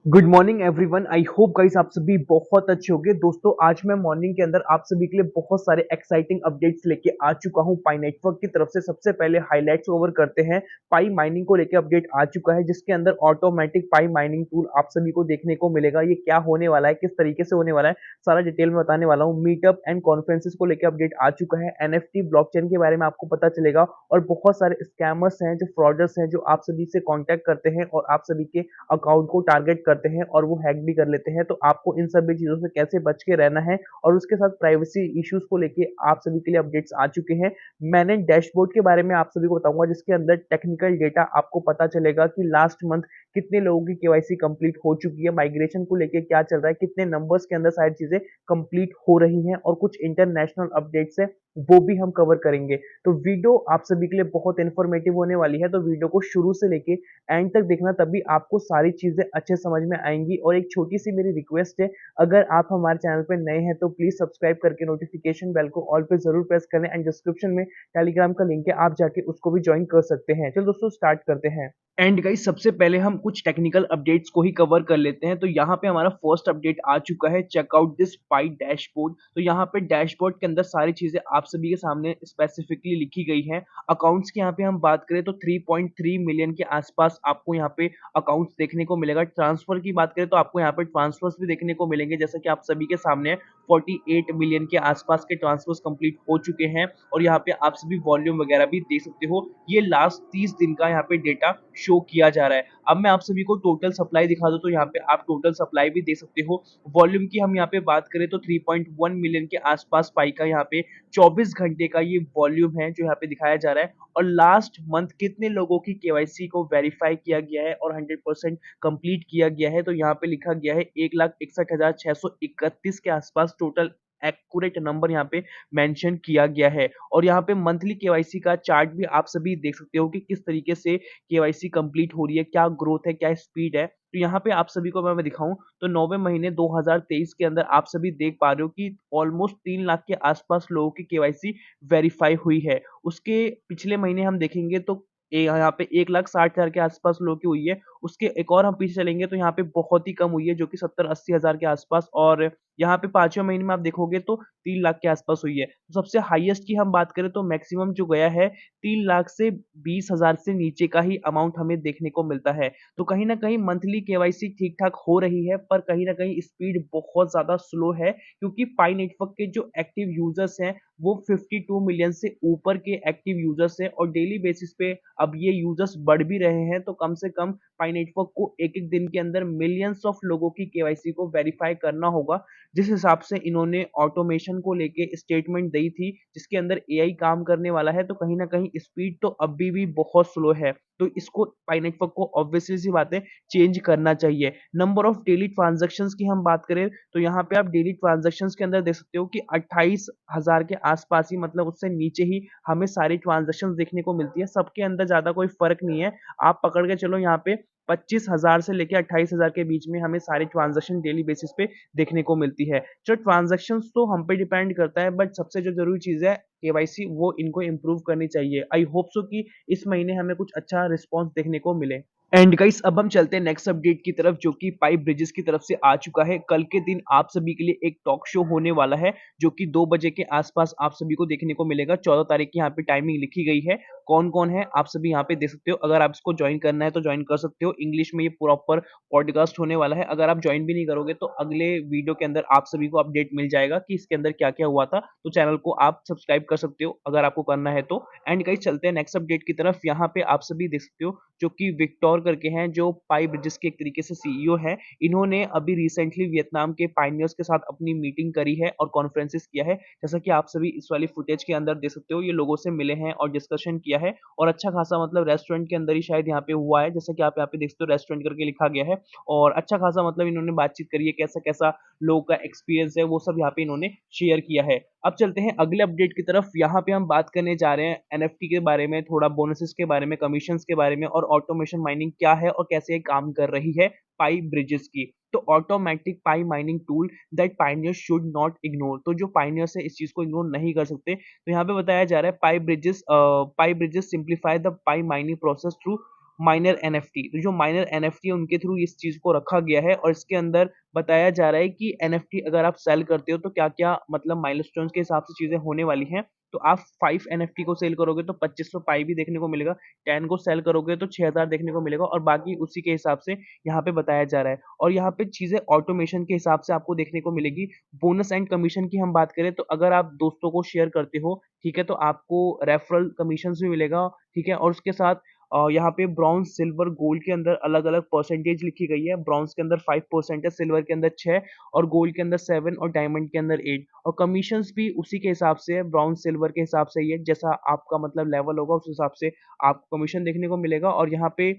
Good morning everyone. I hope guys आप सभी बहुत अच्छे होंगे। दोस्तों आज मैं मॉर्निंग के अंदर आप सभी के लिए बहुत सारे एक्साइटिंग अपडेट्स लेके आ चुका हूं पाई नेटवर्क की तरफ से। सबसे पहले हाइलाइट्स ओवर करते हैं। पाई माइनिंग को लेके अपडेट आ चुका है जिसके अंदर ऑटोमेटिक पाई माइनिंग टूल आप सभी को देखने को मिलेगा। ये क्या होने वाला है, किस तरीके से होने वाला है, सारा डिटेल में बताने वाला हूँ। मीटअप एंड कॉन्फ्रेंसेस को लेकर अपडेट आ चुका है। एनएफटी ब्लॉकचेन के बारे में आपको पता चलेगा और बहुत सारे स्कैमर्स हैं, जो फ्रॉडर्स हैं, जो आप सभी से कॉन्टेक्ट करते हैं और आप सभी के अकाउंट को टारगेट करते हैं और वो हैक भी कर लेते हैं। तो आपको इन सभी चीजों से कैसे बच के रहना है और उसके साथ प्राइवेसी इश्यूज को लेके आप सभी के लिए अपडेट्स आ चुके हैं। मैंने डैशबोर्ड के बारे में आप सभी को बताऊंगा जिसके अंदर टेक्निकल डेटा आपको पता चलेगा कि लास्ट मंथ कितने लोगों की केवाईसी कंप्लीट हो चुकी है, माइग्रेशन को लेके क्या चल रहा है, कितने नंबर्स के अंदर सारी चीजें कंप्लीट हो रही हैं और कुछ इंटरनेशनल अपडेट्स है वो भी हम कवर करेंगे। तो वीडियो आप सभी के लिए बहुत इंफॉर्मेटिव होने वाली है, तो वीडियो को शुरू से लेके एंड तक देखना, तभी आपको सारी चीजें अच्छे समझ में आएंगी। और एक छोटी सी मेरी रिक्वेस्ट है, अगर आप हमारे चैनल पे नए हैं तो प्लीज सब्सक्राइब करके नोटिफिकेशन बेल को ऑल पे जरूर प्रेस करें एंड डिस्क्रिप्शन में टेलीग्राम का लिंक है, आप जाके उसको भी ज्वाइन कर सकते हैं। चलो दोस्तों स्टार्ट करते हैं। एंड गाइस सबसे पहले हम कुछ टेक्निकल अपडेट्स को ही कवर कर लेते हैं। तो यहाँ पे हमारा फर्स्ट अपडेट आ चुका है, चेकआउट दिस पाई डैशबोर्ड। तो यहाँ पे डैशबोर्ड के अंदर सारी चीजें आप सभी के सामने स्पेसिफिकली लिखी गई हैं। अकाउंट्स की यहाँ पे हम बात करें तो 3.3 मिलियन के आसपास आपको यहाँ पे अकाउंट्स देखने को मिलेगा। ट्रांसफर की बात करें तो आपको यहाँ पे ट्रांसफर्स भी देखने को मिलेंगे, जैसा कि आप सभी के सामने 48 मिलियन के आसपास के ट्रांसफर्स कंप्लीट हो चुके हैं। और यहाँ पे आप सभी वॉल्यूम वगैरह भी देख सकते हो। ये लास्ट 30 दिन का यहाँ पे डेटा शो किया जा रहा है। अब मैं आप सभी को टोटल सप्लाई दिखा दूं तो यहाँ पे आप टोटल सप्लाई भी देख सकते हो। वॉल्यूम की हम यहाँ पे बात करें तो 3.1 मिलियन के आसपास पाई का यहाँ पे 24 घंटे का ये वॉल्यूम है जो यहाँ पे दिखाया जा रहा है। और लास्ट मंथ कितने लोगों की केवाईसी को वेरीफाई किया गया है और 100% कंप्लीट किया गया है, तो यहाँ पे लिखा गया है 1,61,631 के आसपास टोटल एक्यूरेट नंबर यहाँ पे मेंशन किया गया है। और यहाँ पे मंथली केवाईसी का चार्ट भी आप सभी देख सकते हो कि किस तरीके से केवाईसी कंप्लीट हो रही है, क्या ग्रोथ है, क्या स्पीड है। तो यहाँ पे आप सभी को मैं दिखाऊं तो 9वें महीने 2023 के अंदर आप सभी देख पा रहे हो कि ऑलमोस्ट 3 लाख के आसपास लोगों की केवाईसी वेरीफाई हुई है। उसके पिछले महीने हम देखेंगे तो यहाँ पे 1,60,000 के आसपास लोगों की हुई है। उसके एक और हम पीछे चलेंगे तो यहाँ पे बहुत ही कम हुई है, जो कि 70-80 हजार के आसपास। और यहाँ पे 5वें महीने में आप देखोगे तो 3 लाख के आसपास हुई है। तो सबसे हाईएस्ट की हम बात करें तो मैक्सिमम जो गया है 3 लाख से 20 हजार से नीचे का ही अमाउंट हमें देखने को मिलता है। तो कहीं ना कहीं मंथली केवाईसी ठीक ठाक हो रही है, पर कहीं ना कहीं स्पीड बहुत ज्यादा स्लो है, क्योंकि पाई नेटवर्क के जो एक्टिव यूजर्स हैं वो 52 मिलियन से ऊपर के एक्टिव यूजर्स हैं और डेली बेसिस पे अब ये यूजर्स बढ़ भी रहे हैं। तो कम से कम पाई नेटवर्क को एक एक दिन के अंदर मिलियंस ऑफ लोगों की केवाईसी को वेरीफाई करना होगा। जिस हिसाब से इन्होंने ऑटोमेशन को लेके स्टेटमेंट दी थी जिसके अंदर एआई काम करने वाला है, तो कहीं ना कहीं स्पीड तो अभी भी बहुत स्लो है। तो इसको पाई नेटवर्क को ऑब्वियसली सी बात है चेंज करना चाहिए। नंबर ऑफ डेली ट्रांजेक्शन्स की हम बात करें तो यहाँ पे आप डेली ट्रांजेक्शन्स के अंदर देख सकते हो कि 28,000 के आसपास ही, मतलब उससे नीचे ही हमें सारी ट्रांजेक्शन देखने को मिलती है। सबके अंदर ज्यादा कोई फर्क नहीं है। आप पकड़ के चलो यहाँ पे 25,000 से लेकर 28,000 के बीच में हमें सारी ट्रांजेक्शन डेली बेसिस पे देखने को मिलती है। जो ट्रांजेक्शन तो हम पे डिपेंड करता है, बट सबसे जो जरूरी चीज है केवाईसी, वो इनको इम्प्रूव करनी चाहिए। आई होप सो कि इस महीने हमें कुछ अच्छा रिस्पॉन्स देखने को मिले। एंड गाइस अब हम चलते हैं नेक्स्ट अपडेट की तरफ, जो कि पाई ब्रिजेस की तरफ से आ चुका है। कल के दिन आप सभी के लिए एक टॉक शो होने वाला है जो कि 2 बजे के आसपास आप सभी को देखने को मिलेगा। 14 तारीख की यहाँ पे टाइमिंग लिखी गई है। कौन कौन है आप सभी यहाँ पे देख सकते हो। अगर आप इसको ज्वाइन करना है तो ज्वाइन कर सकते हो। इंग्लिश में ये प्रॉपर पॉडकास्ट होने वाला है। अगर आप ज्वाइन भी नहीं करोगे तो अगले वीडियो के अंदर आप सभी को अपडेट मिल जाएगा कि इसके अंदर क्या क्या हुआ था। तो चैनल को आप सब्सक्राइब कर सकते हो अगर आपको करना है तो। एंड गाइस चलते हैं नेक्स्ट अपडेट की तरफ। यहाँ पे आप सभी देख सकते हो जो कि विक्टोर करके हैं, जो पाई ब्रिजेस के एक तरीके से सीईओ है। इन्होंने अभी रिसेंटली वियतनाम के पायनियर्स के साथ अपनी मीटिंग करी है और कॉन्फ्रेंसेस किया है। जैसा कि आप सभी इस वाली फुटेज के अंदर देख सकते हो, ये लोगों से मिले हैं और डिस्कशन किया है। और अच्छा खासा, मतलब रेस्टोरेंट के अंदर ही शायद यहाँ पे हुआ है, जैसा कि आप यहाँ पे देख सकते हो रेस्टोरेंट करके लिखा गया है। और अच्छा खासा, मतलब इन्होंने बातचीत करी है, कैसा कैसा लोगों का एक्सपीरियंस है वो सब यहाँ पे इन्होंने शेयर किया है। अब चलते हैं अगले अपडेट की तरफ। यहाँ पे हम बात करने जा रहे हैं एनएफटी के बारे में, थोड़ा बोनसेस के बारे में, कमीशंस के बारे में, और ऑटोमेशन माइनिंग क्या है और कैसे ये काम कर रही है पाई ब्रिजेस की। तो automatic pi mining tool that Pioneers should not ignore. तो जो पाइनियर्स है इस चीज को इग्नोर नहीं कर सकते। तो यहाँ पे बताया जा रहा है Pi bridges simplify the Pi mining process through miner NFT. तो जो माइनर एनएफटी है उनके थ्रू इस चीज़ को रखा गया है और इसके अंदर बताया जा रहा है कि एनएफटी अगर आप सेल करते हो तो क्या-क्या मतलब माइलस्टोन्स के हिसाब से चीज़ें होने वाली हैं। तो आप 5 एनएफटी को सेल करोगे तो 2500 पाई भी देखने को मिलेगा, 10 को सेल करोगे तो 6000 देखने को मिलेगा और बाकी उसी के हिसाब से यहाँ पे बताया जा रहा है। और यहाँ पे चीज़ें ऑटोमेशन के हिसाब से आपको देखने को मिलेगी। बोनस एंड कमीशन की हम बात करें तो अगर आप दोस्तों को शेयर करते हो, ठीक है, तो आपको रेफरल कमीशंस भी मिलेगा, ठीक है, और उसके साथ यहाँ पे ब्रॉन्ज, सिल्वर, गोल्ड के अंदर अलग-अलग परसेंटेज लिखी गई है। ब्रॉन्ज के अंदर 5% है, सिल्वर के अंदर 6 और गोल्ड के अंदर 7 और डायमंड के अंदर 8 और कमीशंस भी उसी के हिसाब से है, ब्रॉन्ज, सिल्वर के हिसाब से ही है। जैसा आपका मतलब लेवल होगा उस हिसाब से आपको कमीशन देखने को मिलेगा और यहाँ पे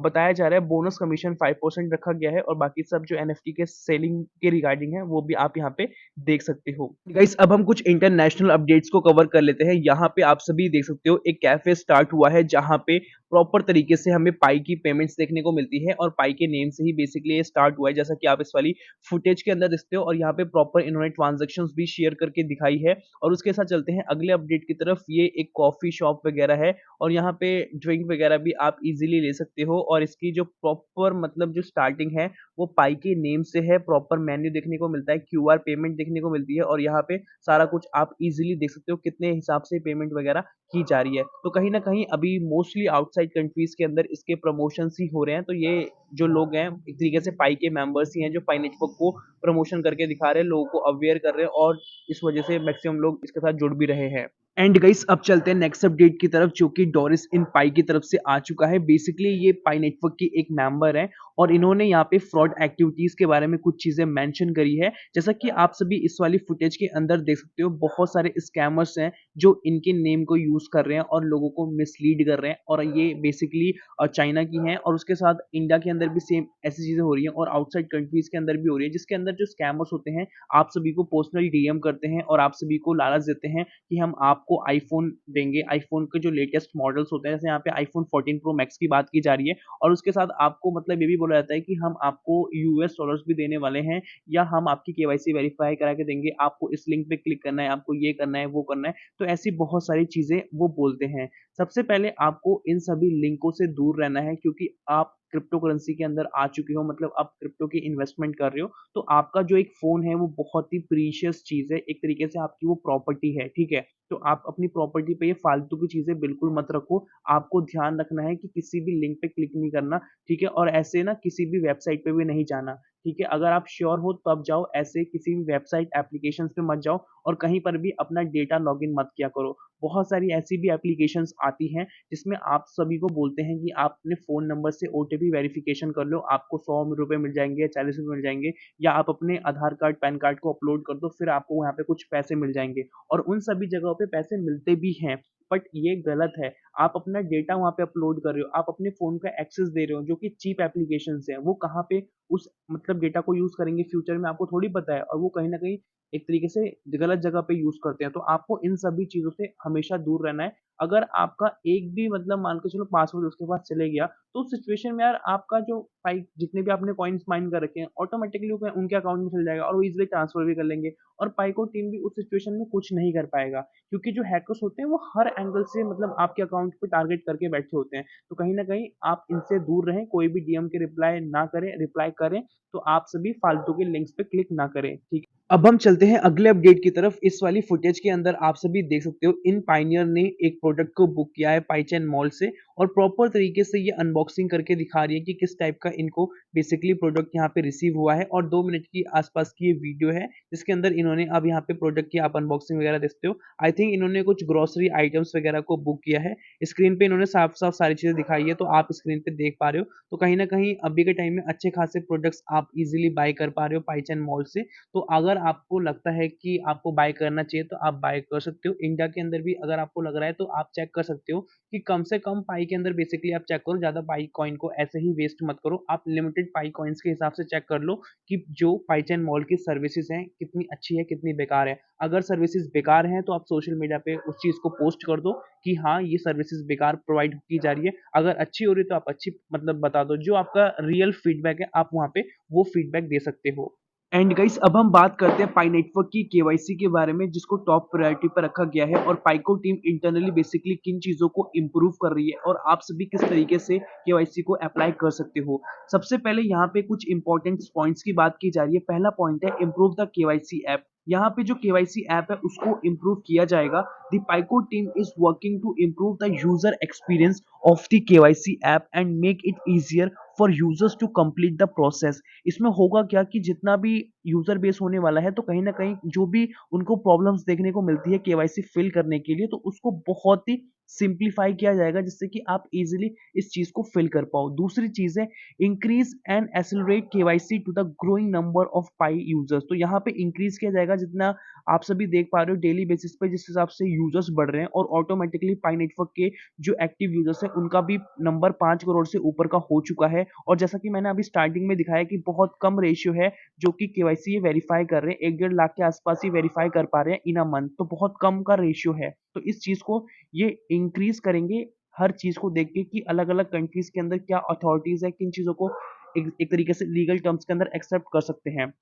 बताया जा रहा है बोनस कमीशन 5% रखा गया है और बाकी सब जो एनएफटी के सेलिंग के रिगार्डिंग है, वो भी आप यहाँ पे देख सकते हो। गाइस अब हम कुछ इंटरनेशनल अपडेट्स को कवर कर लेते हैं। यहाँ पे आप सभी देख सकते हो एक कैफे स्टार्ट हुआ है जहाँ पे प्रॉपर तरीके से हमें पाई की पेमेंट्स देखने को मिलती है और पाई के नेम से ही बेसिकली ये स्टार्ट हुआ है जैसा कि आप इस वाली फुटेज के अंदर देखते हो और यहाँ पे प्रॉपर इन्होंने ट्रांजैक्शंस भी शेयर करके दिखाई है और उसके साथ चलते हैं अगले अपडेट की तरफ। ये एक कॉफी शॉप वगैरह है और यहाँ पे ड्रिंक वगैरह भी आप इजीली ले सकते हो और इसकी जो प्रॉपर मतलब जो स्टार्टिंग है वो पाई के नेम से है। प्रॉपर मेन्यू देखने को मिलता है, क्यूआर पेमेंट देखने को मिलती है और यहाँ पे सारा कुछ आप इजीली देख सकते हो कितने हिसाब से पेमेंट वगैरह की जा रही है। तो कहीं न कहीं अभी मोस्टली आउटसाइड कंट्रीज़ के अंदर इसके प्रमोशंस ही हो रहे हैं। तो ये जो लोग हैं एक तरीके से पाई के मेंबर्स ही हैं जो पाई नेटवर्क को प्रमोशन करके दिखा रहे हैं, लोगों को अवेयर कर रहे हैं और इस वजह से मैक्सिमम लोग इसके साथ जुड़ भी रहे हैं। एंड गाइस अब चलते हैं नेक्स्ट अपडेट की तरफ जो कि डोरिस इन पाई की तरफ से आ चुका है। बेसिकली ये पाई नेटवर्क की एक मेंबर है और इन्होंने यहाँ पे फ्रॉड एक्टिविटीज के बारे में कुछ चीजें मेंशन करी है। जैसा कि आप सभी इस वाली फुटेज के अंदर देख सकते हो बहुत सारे स्कैमर्स हैं जो इनके नेम को यूज कर रहे हैं और लोगों को मिसलीड कर रहे हैं और ये बेसिकली चाइना की हैं और उसके साथ इंडिया के अंदर भी सेम ऐसी चीजें हो रही हैं और आउटसाइड कंट्रीज के अंदर भी हो रही है जिसके अंदर जो स्कैमर्स होते हैं आप सभी को पर्सनल डीएम करते हैं और आप सभी को लालच देते हैं कि हम आपको आईफ़ोन देंगे। आईफ़ोन के जो लेटेस्ट मॉडल्स होते हैं, जैसे यहाँ पे आईफ़ोन 14 प्रो मैक्स की बात की जा रही है और उसके साथ आपको मतलब ये भी बोला जाता है कि हम आपको यूएस डॉलर्स भी देने वाले हैं या हम आपकी केवाईसी वेरीफाई करा के देंगे। आपको इस लिंक पे क्लिक करना है, आपको ये करना है, वो करना है। तो ऐसी बहुत सारी चीज़ें वो बोलते हैं। सबसे पहले आपको इन सभी लिंकों से दूर रहना है क्योंकि आप क्रिप्टो करेंसी के अंदर आ चुके हो, मतलब आप क्रिप्टो की इन्वेस्टमेंट कर रहे हो, तो आपका जो एक फ़ोन है वो बहुत ही प्रीशियस चीज़ है। एक तरीके से आपकी वो प्रॉपर्टी है, ठीक है? तो आप अपनी प्रॉपर्टी पे ये फालतू की चीज़ें बिल्कुल मत रखो। आपको ध्यान रखना है कि किसी भी लिंक पे क्लिक नहीं करना, ठीक है? और ऐसे ना किसी भी वेबसाइट पे भी नहीं जाना, ठीक है? अगर आप श्योर हो तब जाओ, ऐसे किसी भी वेबसाइट एप्लीकेशंस पे मत जाओ और कहीं पर भी अपना डेटा लॉगिन मत किया करो। बहुत सारी ऐसी भी एप्लीकेशंस आती हैं जिसमें आप सभी को बोलते हैं कि आप अपने फ़ोन नंबर से ओटीपी वेरिफिकेशन कर लो, आपको ₹100 मिल जाएँगे या ₹40 मिल जाएँगे या आप अपने आधार कार्ड, पैन कार्ड को अपलोड कर दो, फिर आपको वहाँ पे कुछ पैसे मिल जाएँगे और उन सभी जगहों पे पैसे मिलते भी हैं। बट ये गलत है, आप अपना डेटा वहाँ पे अपलोड कर रहे हो, आप अपने फ़ोन का एक्सेस दे रहे हो, जो कि चीप एप्लीकेशंस हैं, वो कहाँ पे उस मतलब डेटा को यूज़ करेंगे फ्यूचर में आपको थोड़ी पता है और वो कहीं न कहीं एक तरीके से गलत जगह पे यूज़ करते हैं। तो आपको इन सभी चीज़ों से हमेशा दूर रहना है। अगर आपका एक भी मतलब मान के चलो पासवर्ड उसके पास चले गया, तो उस सिचुएशन में यार आपका जो पाई जितने भी आपने कॉइन्स माइन कर रखे हैं, ऑटोमैटिकली वो उनके अकाउंट में चले जाएगा और वो ईज़िली ट्रांसफर भी कर लेंगे और पाइको टीम भी उस सिचुएशन में कुछ नहीं कर पाएगा। क्योंकि जो हैकर्स होते हैं वो हर एंगल से मतलब आपके अकाउंट पे टारगेट करके बैठे होते हैं। तो कहीं न कहीं आप इनसे दूर रहें, कोई भी डीएम के रिप्लाई करें तो आप सभी फालतू के लिंक्स पे क्लिक ना करें, ठीक है? अब हम चलते हैं अगले अपडेट की तरफ। इस वाली फुटेज के अंदर आप सभी देख सकते हो इन पायनियर ने एक प्रोडक्ट को बुक किया है पाईचेन मॉल से और प्रॉपर तरीके से ये अनबॉक्सिंग करके दिखा रही है कि किस टाइप का इनको बेसिकली प्रोडक्ट यहाँ पे रिसीव हुआ है और 2 मिनट की आसपास की ये वीडियो है जिसके अंदर इन्होंने अब यहाँ पे प्रोडक्ट की आप अनबॉक्सिंग वगैरह देखते हो। आई थिंक इन्होंने कुछ ग्रोसरी आइटम्स वगैरह को बुक किया है। स्क्रीन पे इन्होंने साफ-साफ सारी चीज़ें दिखाई है तो आप स्क्रीन पे देख पा रहे हो। तो कहीं न कहीं अभी के टाइम में अच्छे खासे प्रोडक्ट्स आप इज़िली बाय कर पा रहे हो पाईचेन मॉल से। तो अगर आपको लगता है कि आपको बाय करना चाहिए तो आप बाय कर सकते हो। इंडिया के अंदर भी अगर आपको लग रहा है तो आप चेक कर सकते हो कि कम से कम पाई के अंदर बेसिकली आप चेक करो, ज़्यादा पाई कॉइन को ऐसे ही वेस्ट मत करो। आप लिमिटेड पाई कॉइन्स के हिसाब से चेक कर लो कि जो पाईचेन मॉल की सर्विसेज़ हैं कितनी अच्छी है, कितनी बेकार है। अगर सर्विसेज़ बेकार हैं तो आप सोशल मीडिया पे उस चीज़ को पोस्ट कर दो कि हाँ, ये सर्विसेज़ बेकार प्रोवाइड की जा रही है। अगर अच्छी हो रही है तो आप अच्छी मतलब बता दो। जो आपका रियल फीडबैक है आप वहाँ पे वो फीडबैक दे सकते हो। एंड गाइस अब हम बात करते हैं पाई नेटवर्क की केवाईसी के बारे में जिसको टॉप प्रायोरिटी पर रखा गया है और पाइको टीम इंटरनली बेसिकली किन चीजों को इम्प्रूव कर रही है और आप सभी किस तरीके से केवाईसी को अप्लाई कर सकते हो। सबसे पहले यहाँ पे कुछ इंपॉर्टेंट पॉइंट्स की बात की जा रही है। पहला पॉइंट है इम्प्रूव द केवाईसी ऐप। यहाँ पे जो केवाईसी ऐप है उसको इम्प्रूव किया जाएगा। The Pi core team is working to improve the user experience of the KYC app and make it easier for users to complete the process. इसमें होगा क्या कि जितना भी यूजर बेस होने वाला है तो कहीं ना कहीं जो भी उनको प्रॉब्लम्स देखने को मिलती है केवाईसी फिल करने के लिए तो उसको बहुत ही सिंप्लीफाई किया जाएगा जिससे कि आप इजीली इस चीज को फिल कर पाओ। दूसरी चीज है increase and accelerate KYC to the growing number of Pi users. तो यहाँ पे इंक्रीज किया जाएगा जितना आप सभी देख पा रहे हो डेली बेसिस पे जिस हिसाब से यूजर्स बढ़ रहे हैं और ऑटोमेटिकली पाई नेटवर्क के जो एक्टिव यूजर्स है उनका भी नंबर 5 करोड़ से ऊपर का हो चुका है। और जैसा कि मैंने अभी स्टार्टिंग में दिखाया कि बहुत कम रेशियो है जो कि केवाईसी ये वेरीफाई कर रहे हैं, 1-1.5 लाख के आसपास ही वेरीफाई कर पा रहे हैं इन अ मंथ। तो बहुत कम का रेशियो है। तो इस चीज को ये इंक्रीज करेंगे हर चीज को देख के कि अलग अलग कंट्रीज के अंदर क्या अथॉरिटीज है, किन चीजों को एक तरीके से लीगल टर्म्स के अंदर एक्सेप्ट कर सकते हैं।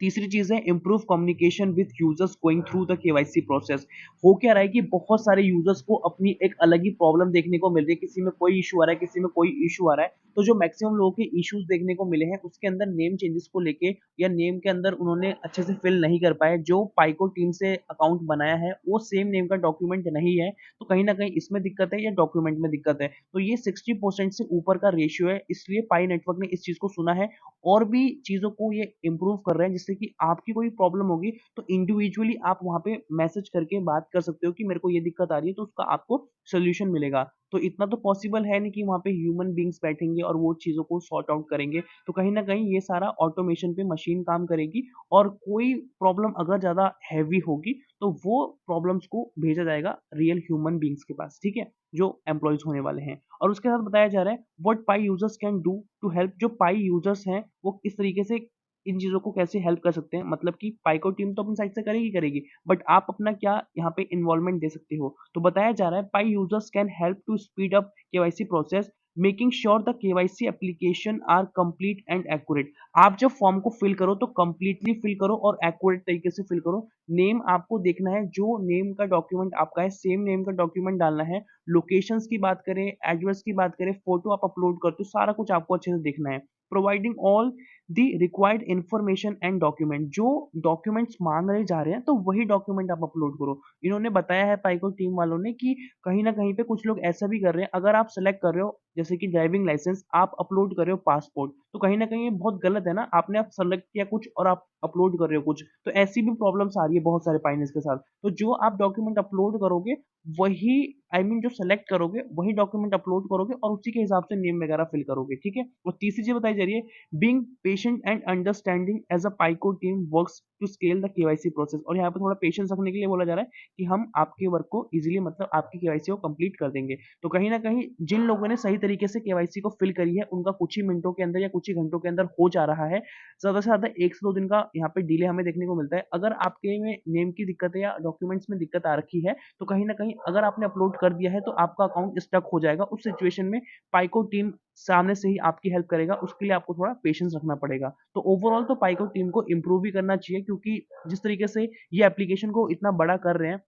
तीसरी चीज है improve communication with users going through the KYC process. हो क्या रहा है कि बहुत सारे यूजर्स को अपनी एक अलग ही प्रॉब्लम देखने को मिल रही है, किसी में कोई इशू आ रहा है, किसी में कोई इशू आ रहा है। तो जो मैक्सिमम लोगों के इश्यूज देखने को मिले हैं उसके अंदर नेम चेंजेस को लेके या नेम के अंदर उन्होंने अच्छे से फिल नहीं कर पाए। जो पाइको टीम से अकाउंट बनाया है वो सेम नेम का डॉक्यूमेंट नहीं है तो कहीं ना कहीं इसमें दिक्कत है या डॉक्यूमेंट में दिक्कत है। तो ये 60% से ऊपर का रेशियो है, इसलिए पाई नेटवर्क ने इस चीज को सुना है और भी चीज़ों को ये इम्प्रूव कर रहे हैं जिससे कि आपकी कोई प्रॉब्लम होगी तो इंडिविजुअली आप वहाँ पे मैसेज करके बात कर सकते हो कि मेरे को ये दिक्कत आ रही है तो उसका आपको सॉल्यूशन मिलेगा। तो इतना तो पॉसिबल है नहीं कि वहाँ पे ह्यूमन बीइंग्स बैठेंगे और वो चीज़ों को सॉर्ट आउट करेंगे। तो कहीं न कहीं ये सारा ऑटोमेशन पे मशीन काम करेगी और कोई प्रॉब्लम अगर ज़्यादा हेवी होगी तो वो प्रॉब्लम्स को भेजा जाएगा रियल ह्यूमन बीइंग्स के पास, ठीक है? जो एम्प्लॉइज़ होने वाले हैं। और उसके साथ बताया जा रहा है what Pi users can do to help. जो पाई यूजर्स हैं वो किस तरीके से इन चीज़ों को कैसे हेल्प कर सकते हैं। मतलब कि पाइको टीम तो अपनी साइड से करेगी करेगी बट आप अपना क्या यहाँ पे इन्वॉल्वमेंट दे सकते हो। तो बताया जा रहा है Pi users can help to speed up KYC process making sure the KYC application are complete and accurate. आप जब फॉर्म को फिल करो तो कंप्लीटली फिल करो और एक्यूरेट तरीके से फिल करो। नेम आपको देखना है, जो नेम का डॉक्यूमेंट आपका है सेम नेम का डॉक्यूमेंट डालना है। लोकेशंस की बात करें, एड्रेस की बात करें, फोटो आप अपलोड करते हो, सारा कुछ आपको अच्छे से देखना है। Providing all the required information and document. जो डॉक्यूमेंट्स मांग रहे जा रहे हैं तो वही डॉक्यूमेंट आप अपलोड करो। इन्होंने बताया है पाइको टीम वालों ने कि कहीं ना कहीं पे कुछ लोग ऐसा भी कर रहे हैं, अगर आप सेलेक्ट कर रहे हो जैसे कि ड्राइविंग लाइसेंस आप अपलोड कर रहे हो पासपोर्ट तो कहीं ना कहीं ये बहुत गलत है ना। आपने आप सेलेक्ट किया कुछ और आप अपलोड कर रहे हो कुछ, तो ऐसी भी प्रॉब्लम्स आ रही है बहुत सारे पाइनर्स के साथ। तो जो आप डॉक्यूमेंट अपलोड करोगे वही जो सेलेक्ट करोगे वही डॉक्यूमेंट अपलोड करोगे और उसी के हिसाब से नेम वगैरह फिल करोगे, ठीक है। और तीसरी चीज बताई जा रही है being patient and understanding as a Pi core team works to scale the KYC process. और यहाँ पे थोड़ा पेशेंस रखने के लिए बोला जा रहा है कि हम आपके वर्क को इजीली मतलब आपकी केवाईसी को कंप्लीट कर देंगे। तो कहीं ना कहीं जिन लोगों ने सही तरीके से केवाईसी को फिल करी है उनका कुछ ही मिनटों के अंदर या कुछ ही घंटों के अंदर हो जा रहा है। ज्यादा से ज्यादा 1 से 2 दिन का यहाँ पे डिले हमें देखने को मिलता है। अगर आपके में नेम की दिक्कत है या डॉक्यूमेंट्स में दिक्कत आ रखी है तो कहीं न कहीं अगर आपने अपलोड कर दिया है तो आपका अकाउंट स्टक हो जाएगा। उस सिचुएशन में पाइको टीम सामने से ही आपकी हेल्प करेगा, उसके लिए आपको थोड़ा पेशेंस रखना पड़ेगा। तो ओवरऑल तो पाइको टीम को इम्प्रूव भी करना चाहिए क्योंकि जिस तरीके से ये एप्लीकेशन को इतना बड़ा कर रहे हैं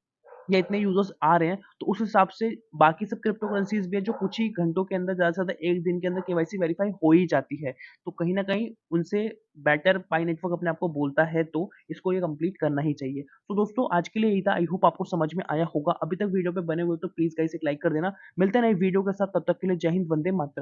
या इतने यूजर्स आ रहे हैं तो उस हिसाब से बाकी सब क्रिप्टो करेंसीज भी है जो कुछ ही घंटों के अंदर ज़्यादा से ज़्यादा 1 दिन के अंदर केवाईसी वेरीफाई हो ही जाती है। तो कहीं न कहीं उनसे बेटर पाई नेटवर्क अपने आप को बोलता है तो इसको ये कंप्लीट करना ही चाहिए। तो दोस्तों आज के लिए यही था। आई होप आपको समझ में आया होगा। अभी तक वीडियो पे बने हुए हो तो प्लीज़ गाइस एक लाइक कर देना। मिलते हैं नई वीडियो के साथ, तब तक के लिए जय हिंद, वंदे मातरम।